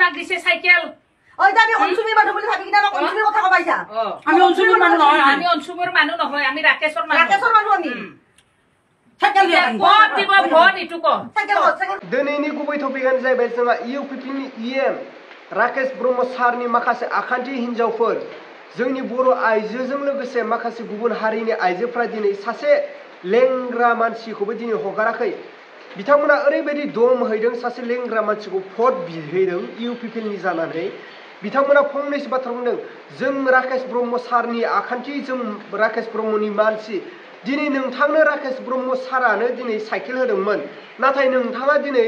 আপনাক দিছে সাইকেল ওই যে আমি অনসুমির মানুহ বুলি ভাবি কিনা অনসুমির কথা কবাইছা আমি অনসুমির মানুহ নহয় আমি অনসুমির মানুহ নহয় আমি রাকেশৰ মানুহ আমি সাইকেল দিয়া ভোট দিব ভোট ইটু ক সাইকেল दिनैनि गुबै टपिकआनो जाहैबाय जोंहा इउपिपिनि इएम राकेश ब्रह्म सारनि माखासे आखान्थि हिनजावफोर जोंनि बर' आइजोजों लोगोसे माखासे गुबुन हारिनि आइजोफ्रा दिनै सासे लेंग्रा मानसिखौबो दिनै हगाराखै बिथांमोना ओरैबायदि दम हैदों सासे लेंग्रा मानसिखौ भट बिहैदों इउपिपिनि जानानै बिथांमोना फंनैसो बाथ्रा बुंदों जों राकेश ब्रह्म सारनि आखान्थि जों राकेश ब्रह्मनि मानसि दिनै नोंथांनो राकेश ब्रह्म सारानो दिनै साइकेल होदोंमोन नाथाय नोंथाङा दिनै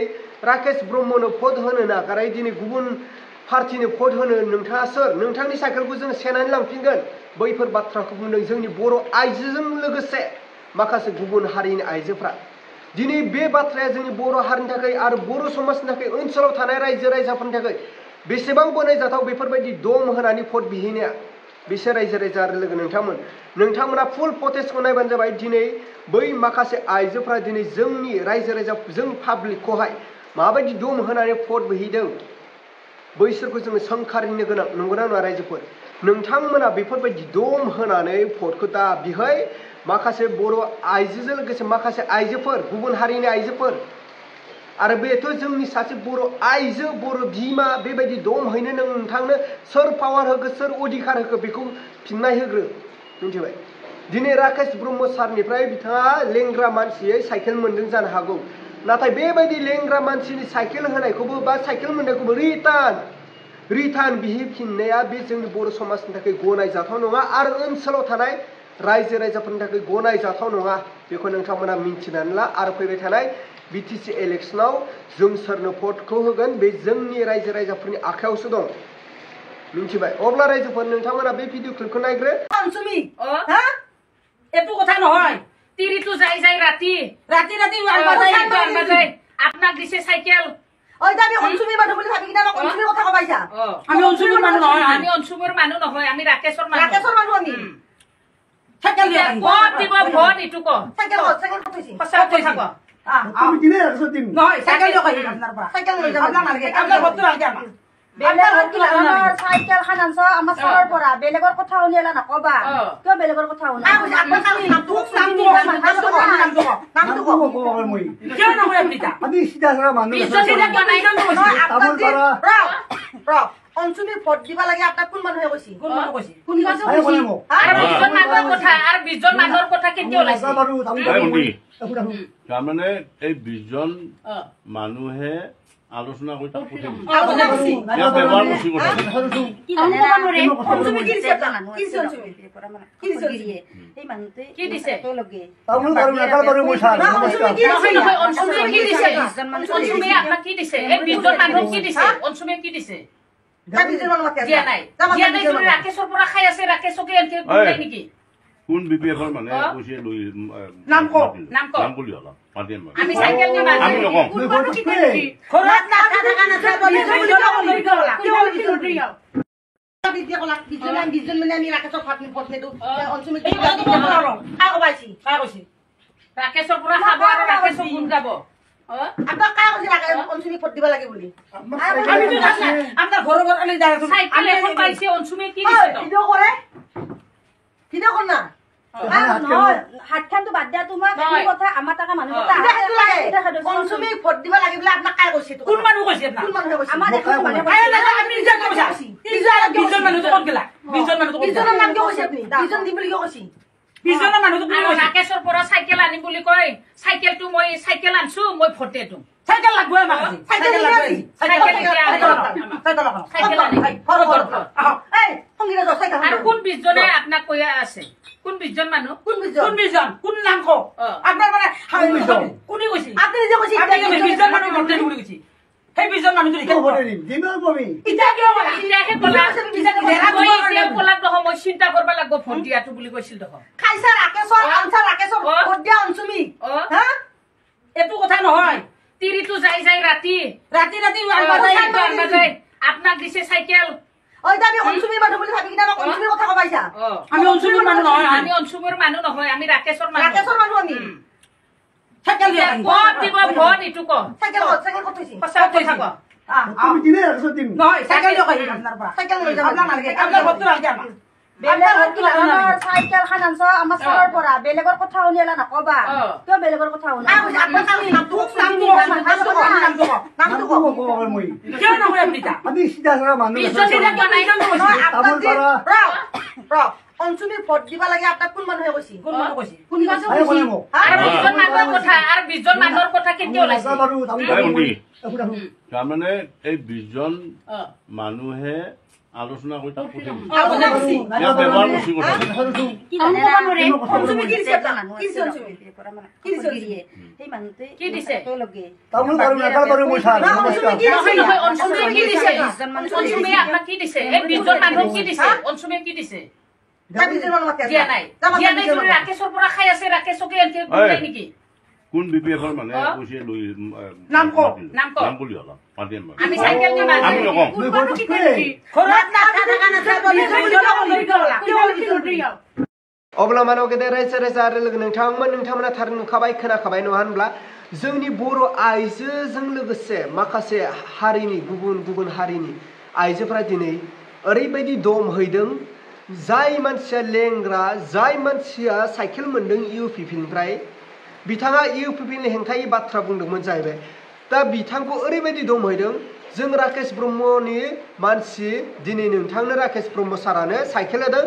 राकेश ब्रह्मनो भट होनो नागारै दिनै गुबुन पार्टीनो भट होनो नोंथाङा सोर नोंथांनि साइकेलखौ जों सेनानै लांफिनगोन बैफोर बाथ्राखौ बुंदों जोंनि बर' आइजोजों लोगोसे माखासे गुबुन हारिनि आइजोफ्रा दिनै बे बाथ्राया जोंनि बर' हारिनि थाखाय आरो बर' समाजनि थाखाय ओनसोलाव थानाय रायजो राजाफोरनि थाखाय बेसेबां गनायजाथाव बेफोरबायदि दम होनानै भट बिहैनाया बिसोर रायजो राजा लोगो नोंथांमोना फुल प्रटेस्टखौ नायबानो जाबाय दिनै बै माखासे आइजोफ्रा दिनै जोंनि रायजो राजा जों पाब्लिकखौहाय माबायदि दम होनानै भट बिहैदों बैसोरखौ जोङो सोंखारिनो गोनां नंगौना नङा रायजोफोर नोंथांमोना बेफोरबायदि दम होनानै भटखौ दा बिहै माखासे बर' आइजोजों लोगोसे माखासे आइजोफोर गुबुन हारिनि आइजोफोर आरो बेथ' जोंनि सासे बर' आइजो बर' बिमा बेबायदि दम हैनो नोंथांनो सोर पावार होखो सोर अधिकार होखो बेखौ फिननाय होग्रो मिथिबाय दिनै राकेश ब्रह्म सारनिफ्राय बिथाङा लेंग्रा मानसियै साइकेल मोन्दों जानो हागौ नाथाय बेबायदि लेंग्रा मानसिनि साइकेल होनायखौबो बा साइकेल मोननायखौबो रिटार्न बिहैफिननाया बे जोंनि बर' समाजनि थाखाय गनायजाथाव नङा आरो ओनसोलाव थानाय रायजो राजाफोरनि थाखाय गनायजाथाव नङा बेखौ नोंथांमोना मिन्थिनानै ला आरो फैबाय थानाय बिटिसि इलेक्सनाव जों सोरनो भटखौ होगोन बे जोंनि रायजो राजाफोरनि आखायावसो दं मिन्थिबाय अब्ला रायजोफोर नोंथांमोना बे भिडिअ क्लिपखौ नायग्रो অনসুমি হ্যাঁ এটো কথা নহয় তিরিটো যাই যাই রাতি ৰাতি আনবা যায় আপনাক দিছে সাইকেল ওই যে আমি অনসুমির মানুহ বুলি ভাবি কিনা অনসুমির কথা কবাইছা আমি অনসুমির মানুহ নহয় আমি অনসুমির মানুহ নহয় আমি রাকেশৰ মানুহ আমি সাইকেল দিয়া ভোট দিব ভোট ইটু ক সাইকেল কইছি সঁচা কথা ক তুমি দিলে ৰাখছ দিম নহয় সাইকেল দিও কই আপনার পৰা সাইকেল লৈ যাব আপনার নালগে আপনার ভোটটো নালগে আমার বেলেগৰ সাইকেল খান আনছ আমাৰ চৰৰ পৰা বেলেগৰ কথা উলিয়ালা নকবা কিয় বেলেগৰ কথা উলিয়ালা কিয় নহয় আপনিতা আমি সিধা সারা মানুষ অনসুমি ভোট দিবা লাগে আপনার কোন মানুহে কৈছি কোন মানুহ কৈছে কোন কৈছে আৰু 20জন মানুহৰ কথা আৰু 20জন মানুহৰ কথা কেতিয়া ওলাইছে তাৰমানে এই 20জন মানুহে আলোচনা কৰি তাক পঠিয়াই ব্যৱহাৰ কৰিছে কথা কি দিছে অনসুমে আপোনাক কি দিছে এই 20জন মানুহক কি দিছে অনসুমে কি দিছে দিয়া নাই ৰাকেশৰ পৰা খাই আছে ৰাকেশকে এনকে কোনে নেকি কোন বিপিএফৰ মানে কৈছে লৈ নাম ক বুলি হলা পাতিম আমি সাইকেল দি আমি নকম ঘৰত না থাকা না থাকা বিজন মানে আমি ৰাকেশক ভোট নিদো অনসুমি ৰাকেশৰ পৰা খাব আৰু ৰাকেশক গুণ গাব আপনার কায় কৈছে অনসুমি ভোট দিবা লাগে বুলি আপনার ঘৰৰ আনি যায় সাইকেল এখন পাইছে অনসুমে কি দিছে ভিডিও কৰে ভিডিও কর না হাতখানটো বাদ দিয়া তোমাক কথা আমাৰ টাকা মানুহ অনসুমি ভোট দিবা লাগে বুলি আপনার কায় কৈছে কোন মানুহ কৈছে আপনার কোন মানুহে কৈছে আমাৰ এখন মানুহ আমি নিজে কৈছা 20জন মানুহ ক'ত গলা 20জন মানুহ ক'ত বিজনৰ নাম কিয় কৈছে আপনি বিজন দিম বুলি কিয় কৈছে 20জনৰ মানুহ কোন কৈছে ৰাকেশৰ পৰা চাইকেল আনিম বুলি কয় চাইকেলটো মই চাইকেল আনছো মই ভোটে দিম সাইকেল লাগব আমাক সাইকেল লাগব সাইকেল সাইকেল আনি এই সংগীতা যাও সাইকেল আৰু কোন 20জনে আপোনাক কৈ আছে কোন 20জন মানুহ কোন বিজন কোন 20জন কোন নাম ক আপনার মানে কোনি কৈছে আপনি নিজে কৈছে আপনি 20জন মানুহ ভোট দিম বুলি কৈছে সেই 20জন মানুহ যদি ইটা কিয় কলা ইটাহে কলা মই এতিয়া কলা নহয় মই চিন্তা কৰবা লাগব ভোট দিয়াটো বুলি কৈছিল দেখো খাইছা ৰাকেশৰ আনছা ৰাকেশৰ ভোট দিয়া অনসুমি হা এটো কথা নহয় তিরিটো যাই যাই রাতি আনবা যায় আপনাক দিছে সাইকেল ওই যে আমি অনসুমির মানুহ বুলি ভাবি কিনা অনসুমির কথা কবাইছা আমি অনসুমির মানুহ নহয় আমি অনসুমির মানুহ নহয় আমি রাকেশৰ মানুহ আমি সাইকেল দিয়া ভোট দিব ভোট ইটু ক সাইকেল কইছি সঁচা কথা ক তুমি দিলে একশো দিন নহয় সাইকেল দিও কই আপনার পৰা সাইকেল লৈ যাব আপনার নালাগে আপনার বস্তু নালাগে আমার বেলেগৰ চাইকেল খান আনছ আমাৰ চালৰ পৰা বেলেগৰ কথা শুনিলা নকবা কিয় বেলেগৰ কথা শুনা কিয় নকৰে আপুনি আমি সিধা সারা মানুষ অঞ্চলিক ভোট দিবা লাগে আপোনাক কোন মানুহে কৈছে কোন মানুহ কৈছে কোন কৈছে আৰু 20 জন মানুহৰ কথা কেতিয়া ওলাইছে তাৰমানে এই 20 জন মানুহে আলোচনা কৰি তাক পঠিয়াই দিছে ইয়াৰ ব্যৱহাৰ বেছি কথা কি দিছে অঞ্চুমে আপোনাক কি দিছে এই 20 জন মানুহক কি দিছে অঞ্চুমে কি দিছে দিয়া নাই যদি ৰাকেশৰ পৰা খাই আছে ৰাকেশকে এনকে কোলাই নেকি কোন বিপিএফৰ মানে কৈছে লৈ নাম কওক নাম কওক নাম বুলি হলা পাতিম আমি সাইকেল দি মাৰি আমি নকওঁ ঘৰত না থাকা না अब्ला मानो गेदे रायजो राजा आरो लोगो नोंथांमोना थार नुखाबाय खोनाखाबाय नङा होनब्ला जोंनि बर' आइजोजों लोगोसे माखासे हारिनि गुबुन हारिनि आइजोफोरा दिनै ओरैबायदि दमहैदों जाय मानसिया लेंग्रा जाय मानसिया साइकेल मोनदों इउपिपिनिफ्राय बिथाङा इउपिपिनि हेंथायै बाथ्रा बुंदोंमोन जाहैबाय दा बिथांखौ ओरैबायदि दमहैदों जों राकेश ब्रह्मनि मानसि दिनै नोंथांनो राकेश ब्रह्म सारानो साइकेल होदों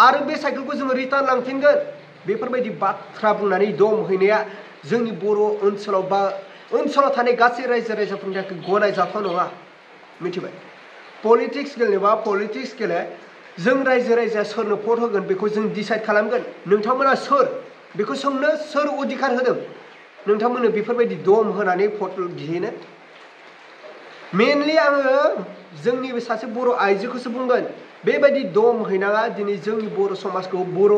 आरो बे साइकेलखौ जोङो रिटार्न लांफिनगोन बेफोरबायदि बाथ्रा बुंनानै दमहैनाया जोंनि बर' ओनसोलाव बा ओनसोलाव थानाय गासै रायजो राजाफोरनि थाखाय गनायजाथाव नङा मिथिबाय पलिटिक्स गेलेनोबा पलिटिक्स गेले जों रायजो राजाया सोरनो भट होगोन बेखौ जों डिसाइड खालामगोन नोंथांमोना सोर बेखौ सोंनो सोर अधिकार होदों नोंथांमोननो बेफोरबायदि दम होनानै भट बिहैनो मेनलि आङो जोंनि सासे बर' आइजोखौसो बुंगोन बेबायदि दम हैनाङा दिनै जोंनि बर' समाजखौ बर'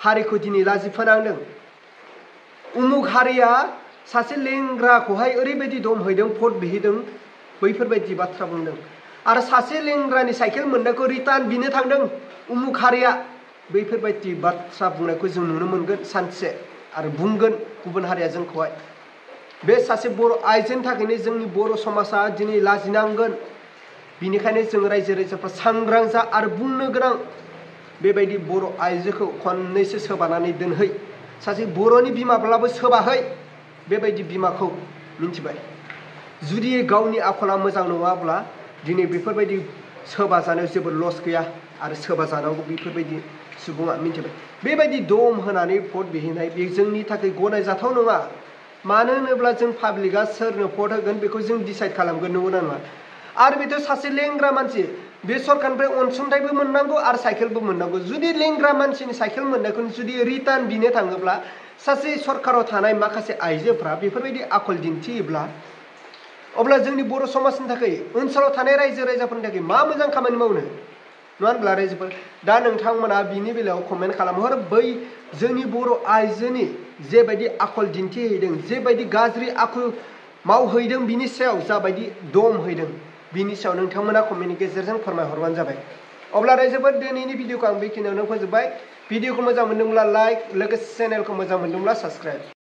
हारिखौ दिनै लाजि फोनांदों उमुक हारिया सासे लेंग्राखौहाय ओरैबायदि दम हैदों भट बिहैदों बैफोरबायदि बाथ्रा बुंदों आरो सासे लेंग्रानि साइकेल मोननायखौ रिटार्न बिनो थांदों उमुक हारिया बैफोरबायदि बाथ्रा बुंनायखौ जों नुनो मोनगोन सानसे आरो बुंगोन गुबुन हारिया जोंखौहाय बे सासे बर' आइजोनि थाखायनो जोंनि बर' समाजा दिनै लाजिनांगोन बिनिखायनो जों रायजो राजाफ्रा सांग्रां जा आरो बुंनो गोनां बेबायदि बर' आइजोखौ खननैसो सोबानानै दोनहै सासे बर'नि बिमाब्लाबो सोबाहै बेबायदि बिमाखौ मिन्थिबाय जुदि गावनि आखला मोजां नङाब्ला दिनै बेफोरबायदि सोबा जानायाव जेबो लस गैया आरो सोबा जानांगौ बेफोरबायदि सुबुङा मिन्थिबाय बेबायदि दम होनानै भट बिहैनाय बे जोंनि थाखाय गनायजाथाव नङा मानो होनोब्ला जों पाब्लिकआ सोरनो भट होगोन बेखौ जों डिसाइड खालामगोन नंगौना नङा आरो बेथ' सासे लेंग्रा मानसि बे सरकारनिफ्राय अनसुंथाइबो मोननांगौ आरो साइकेलबो मोननांगौ जुदि लेंग्रा मानसिनि साइकेल मोननायखौ जुदि रिटार्न बिनो थाङोब्ला सासे सरकाराव थानाय माखासे आइजोफ्रा बेफोरबायदि आखल दिन्थियोब्ला अब्ला जोंनि बर' समाजनि थाखाय ओनसोलाव थानाय रायजो राजाफोरनि थाखाय मा मोजां खामानि मावनो नङा होनब्ला रायजोफोर दा नोंथांमोना बिनि बेलायाव कमेन्ट खालामहर बै जोंनि बर' आइजोनि जेबायदि आखल दिन्थिहैदों जेबायदि गाज्रि आखु मावहैदों बिनि सायाव जाबायदि दम हैदों बिनि सायाव नोंथांमोना कमेन्टनि गेजेरजों फोरमायहरबानो जाबाय अब्ला रायजोफोर दिनैनि भिडिअखौ आं बेखिनियावनो फोजोबबाय भिडिअखौ मोजां मोनदोंब्ला लाइक लोगोसे चेनेलखौ मोजां मोनदोंब्ला साबस्क्राइब